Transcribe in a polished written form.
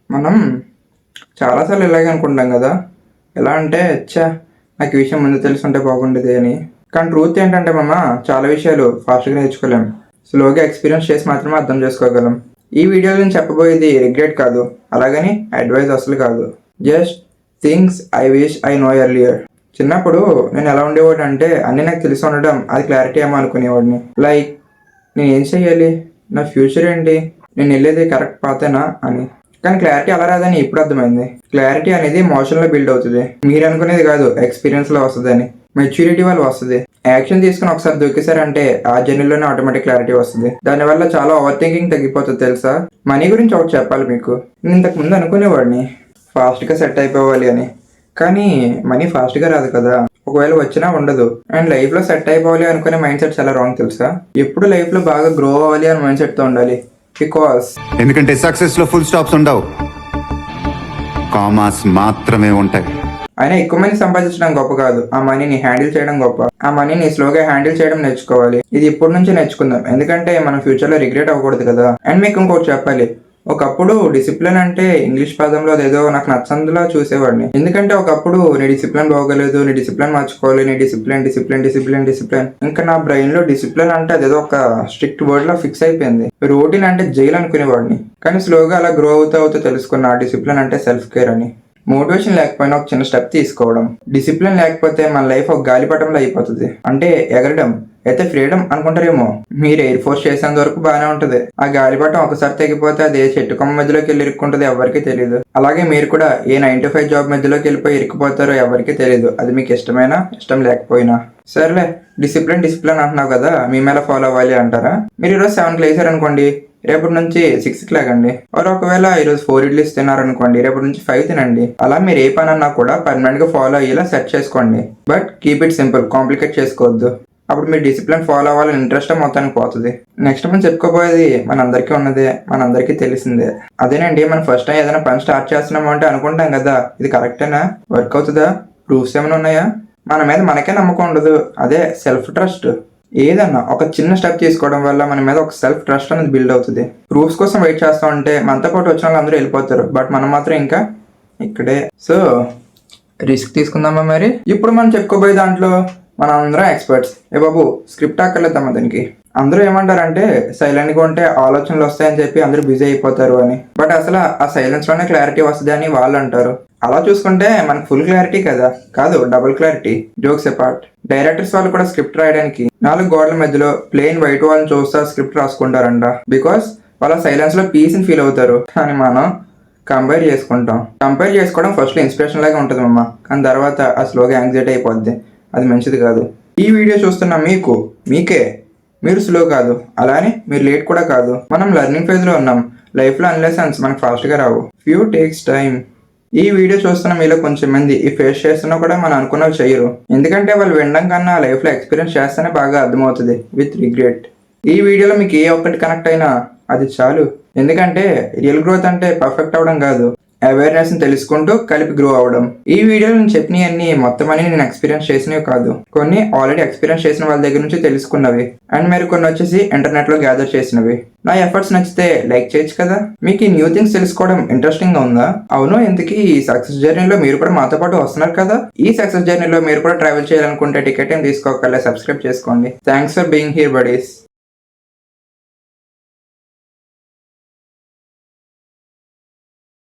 మనం చాలాసార్లు ఇలాగే అనుకుంటాం కదా, ఎలా అంటే చ్చా నాకు ఈ విషయం ముందు తెలుసుంటే బాగుండేది అని. కానీ ట్రూత్ ఏంటంటే చాలా విషయాలు ఫాస్ట్గా నేర్చుకోలేం, స్లోగా ఎక్స్పీరియన్స్ చేసి మాత్రమే అర్థం చేసుకోగలం. ఈ వీడియోలో నేను చెప్పబోయేది రిగ్రెట్ కాదు, అలాగని అడ్వైస్ అసలు కాదు. Just things I wish I know earlier. చిన్నప్పుడు నేను ఎలా ఉండేవాడు అంటే అన్నీ నాకు తెలిసి ఉండడం అది క్లారిటీ ఏమో అనుకునేవాడిని. లైక్ నేను ఏం చెయ్యాలి, నా ఫ్యూచర్ ఏంటి, నేను వెళ్ళేది కరెక్ట్ పాతేనా అని. కానీ క్లారిటీ అలా రాదని ఇప్పుడు అర్థమైంది. క్లారిటీ అనేది మోషన్లో బిల్డ్ అవుతుంది, మీరు అనుకునేది కాదు ఎక్స్పీరియన్స్లో వస్తుంది అని. మెచ్యూరిటీ వల్ల వస్తుంది. యాక్షన్ తీసుకుని ఒకసారి దొరికేశారంటే ఆ జర్నీలోనే ఆటోమేటిక్ క్లారిటీ వస్తుంది. దానివల్ల చాలా ఓవర్ థింకింగ్ తగ్గిపోతుంది తెలుసా. మనీ గురించి ఒకటి చెప్పాలి మీకు. నేను ఇంతకు ముందు అనుకునేవాడిని ఫాస్ట్గా సెట్ అయిపోవాలి అని, కానీ మనీ ఫాస్ట్గా రాదు కదా, ఒకవేళ వచ్చినా ఉండదు. అండ్ లైఫ్లో సెట్ అయిపోవాలి అనుకునే మైండ్ సెట్ చాలా రాంగ్ తెలుసా. ఎప్పుడు లైఫ్లో బాగా గ్రో అవ్వాలి అనే మైండ్ సెట్తో ఉండాలి. ఎందుకంటే సక్సెస్ లో ఫుల్ స్టాప్స్ ఉండవు, కామాస్ మాత్రమే ఉంటాయి. అయినా ఎక్కువ మనీ సంపాదించడం గొప్ప కాదు, ఆ మనీని హ్యాండిల్ చేయడం గొప్ప. ఆ మనీని స్లోగా హ్యాండిల్ చేయడం నేర్చుకోవాలి. ఇది ఇప్పటి నుంచి నేర్చుకుందాం, ఎందుకంటే మనం ఫ్యూచర్లో రిగ్రెట్ అవ్వకూడదు కదా. అండ్ మీకు ఇంకోటి చెప్పాలి, ఒకప్పుడు డిసిప్లిన్ అంటే ఇంగ్లీష్ పదంలో అదేదో నాకు నచ్చందులా చూసేవాడిని. ఎందుకంటే ఒకప్పుడు నీ డిసిప్లిన్ బాగోలేదు, నీ డిసిప్లిన్ మార్చుకోవాలి, నీ డిసిప్లిన్ డిసిప్లిన్ డిసిప్లిన్ డిసిప్లిన్. ఇంకా నా బ్రెయిన్ లో డిసిప్లిన్ అంటే అదేదో ఒక స్ట్రిక్ట్ వర్డ్ లో ఫిక్స్ అయిపోయింది. రొటీన్ అంటే జైలు అనుకునేవాడిని. కానీ స్లోగా అలా గ్రో అవుతూ తెలుసుకున్న డిసిప్లిన్ అంటే సెల్ఫ్ కేర్ అని. మోటివేషన్ లేకపోయినా ఒక చిన్న స్టెప్ తీసుకోవడం. డిసిప్లిన్ లేకపోతే మన లైఫ్ ఒక గాలిపటంలో అయిపోతుంది. అంటే ఎగరడం అయితే ఫ్రీడమ్ అనుకుంటారేమో, మీరు ఎయిర్ ఫోర్స్ చేసేంత వరకు బాగానే ఉంటుంది. ఆ గాలిపటం ఒకసారి తెగిపోతే అది ఏ చెట్టు కొమ్మ మధ్యలోకి వెళ్ళి ఇరుక్కుంటుంది ఎవరికి తెలియదు. అలాగే మీరు కూడా ఏ 9 to 5 జాబ్ మధ్యలోకి వెళ్ళిపోయి ఇరుక్కుపోతారో ఎవరికి తెలియదు, అది మీకు ఇష్టమైనా ఇష్టం లేకపోయినా. సరేలే, డిసిప్లిన్ డిసిప్లిన్ అంటున్నావు కదా, మీ మీద ఫాలో అవ్వాలి అంటారా. మీరు ఈరోజు 7కి లేచారనుకోండి, రేపటి నుంచి 6కి లేకండి. ఒకవేళ ఈరోజు 4 ఇడ్లీస్ తిన్నారనుకోండి, రేపటి నుంచి 5 తినండి. అలా మీరు ఏ పని అన్నా కూడా పర్మనెంట్ గా ఫాలో అయ్యేలా సెట్ చేసుకోండి. But keep it simple, complicate చేసుకోవద్దు. అప్పుడు మీరు డిసిప్లిన్ ఫాలో అవ్వాలని ఇంట్రెస్ట్ మొత్తానికి పోతుంది. నెక్స్ట్ మనం చెప్పుకోబోయేది మనందరికీ ఉన్నదే, మనందరికీ తెలిసిందే. అదేనండి, మనం ఫస్ట్ టైం ఏదైనా పని స్టార్ట్ చేస్తున్నాము అంటే అనుకుంటాం కదా, ఇది కరెక్టేనా, వర్క్ అవుతుందా, ప్రూఫ్స్ ఏమైనా ఉన్నాయా. మన మీద మనకే నమ్మకం ఉండదు, అదే సెల్ఫ్ ట్రస్ట్. ఏదన్నా ఒక చిన్న స్టెప్ తీసుకోవడం వల్ల మన మీద ఒక సెల్ఫ్ ట్రస్ట్ అనేది బిల్డ్ అవుతుంది. ప్రూఫ్స్ కోసం వెయిట్ చేస్తూ ఉంటే మనతో పాటు వచ్చిన వాళ్ళు అందరూ వెళ్ళిపోతారు, బట్ మనం మాత్రం ఇంకా ఇక్కడే. సో రిస్క్ తీసుకుందామా మరి. ఇప్పుడు మనం చెప్పుకోబోయే దాంట్లో మనం అందరం ఎక్స్పర్ట్స్. ఏ బాబు స్క్రిప్ట్ అక్కర్లేదమ్మా దానికి. అందరూ ఏమంటారంటే సైలెంట్గా ఉంటే ఆలోచనలు వస్తాయని చెప్పి అందరూ బిజీ అయిపోతారు అని. బట్ అసలు ఆ సైలెన్స్లోనే క్లారిటీ వస్తుంది అని వాళ్ళు అంటారు. అలా చూసుకుంటే మనకు ఫుల్ క్లారిటీ కదా, కాదు double clarity. Jokes apart, directors వాళ్ళు కూడా స్క్రిప్ట్ రాయడానికి 4 గోడల మధ్యలో ప్లెయిన్ వైట్ వాళ్ళని చూస్తా స్క్రిప్ట్ రాసుకుంటారంట. బికాస్ వాళ్ళ సైలెన్స్ లో పీస్ ని ఫీల్ అవుతారు. కానీ మనం కంపేర్ చేసుకుంటాం. కంపేర్ చేసుకోవడం ఫస్ట్ ఇన్స్పిరేషన్ లాగా ఉంటుంది కానీ తర్వాత ఆ స్లోగా యాంగ్జైటీ అయిపోద్ది. అది మంచిది కాదు. ఈ వీడియో చూస్తున్న మీకే మీరు స్లో కాదు, అలానే మీరు లేట్ కూడా కాదు. మనం లెర్నింగ్ ఫేజ్ లో ఉన్నాం. లైఫ్ లో అన్ని లెసన్స్ మనకు ఫాస్ట్ గా రావు, ఫ్యూ టేక్స్ టైం. ఈ వీడియో చూస్తున్న మీలో కొంచెం మంది ఈ ఫేస్ చేస్తున్నా కూడా మనం అనుకున్నవి చేయరు, ఎందుకంటే వాళ్ళు వినడం కన్నా లైఫ్ లో ఎక్స్పీరియన్స్ చేస్తేనే బాగా అర్థమవుతుంది విత్ రిగ్రెట్. ఈ వీడియోలో మీకు ఏ ఒక్కటి కనెక్ట్ అయినా అది చాలు. ఎందుకంటే రియల్ గ్రోత్ అంటే పర్ఫెక్ట్ అవడం కాదు, అవేర్నెస్ ని తెలుసుకుంటూ కలిపి గ్రో అవడం. ఈ వీడియోలో నేను చెప్పినవన్నీ మొత్తం అని నేను ఎక్స్పీరియన్స్ చేసినవి కాదు, కొన్ని ఆల్రెడీ ఎక్స్పీరియన్స్ చేసిన వాళ్ళ దగ్గర నుంచి తెలుసుకున్నవి, అండ్ మరి కొన్ని వచ్చేసి ఇంటర్నెట్ లో గ్యాదర్ చేసినవి. నా ఎఫర్ట్స్ నచ్చితే లైక్ చేయొచ్చు కదా. మీకు ఈ న్యూ థింగ్స్ తెలుసుకోవడం ఇంట్రెస్టింగ్ గా ఉందా? అవును, ఇంతకీ ఈ సక్సెస్ జర్నీలో మీరు కూడా మాతో పాటు వస్తున్నారు కదా. ఈ సక్సెస్ జర్నీలో మీరు కూడా ట్రావెల్ చేయాలనుకుంటే టికెట్ ఏం తీసుకోకలే, సబ్స్క్రైబ్ చేసుకోండి. Thanks for being here buddies.